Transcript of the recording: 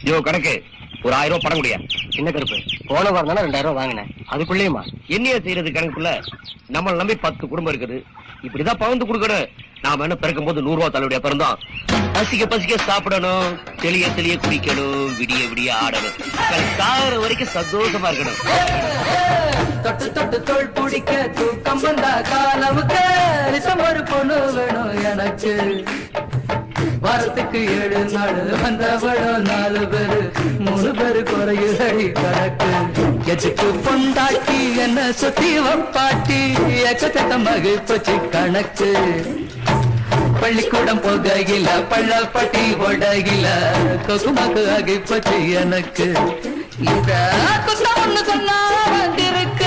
யோ கணக்கு ஒரு 1000 ரூபாய் படம் முடியா? சின்ன கருப்பு போன வாரம் தானே 2000 ரூபாய் வாங்கினேன். அதுக்குள்ளேயுமா? என்னைய செய்யறது கணக்குல நம்மள நம்பி 10 குடும்பம் இருக்குது. இப்படிதான் பகிர்ந்து கொடுக்கணும். நாம என்ன பிறக்கும் போது 100 ரூபாய் தலைவலியா பிறந்தோம். பசிக்க பசிக்க சாப்பிடணும், தெளிய தெளிய குடிக்கணும், விடிய விடிய ஆடணும், சாகிற வரைக்கும் சந்தோஷமா இருக்கணும். தொட்டு தொட்டு தோள் பிடிக்க தூக்கம் வந்தா காலமுக்கு ஒரு பொண்ணு வேணும் எனக்கு. வாரத்துக்கு 7 நாள் வந்தவளும் 4 பேரு 3 பேரு குறையுதடி கணக்கு. எதுக்கு பொண்டாட்டி என்ன சுத்தி வப்பாட்டி எக்கச்சக்க மகிழ்ச்சி கணக்கு. பள்ளிக்கூடம் போகையில பள்ளப்பட்டி ஓடையில கொக்குமாக்கு அகிப்பச்சு எனக்கு. இத ஒண்ணு சொன்னா வந்திருக்க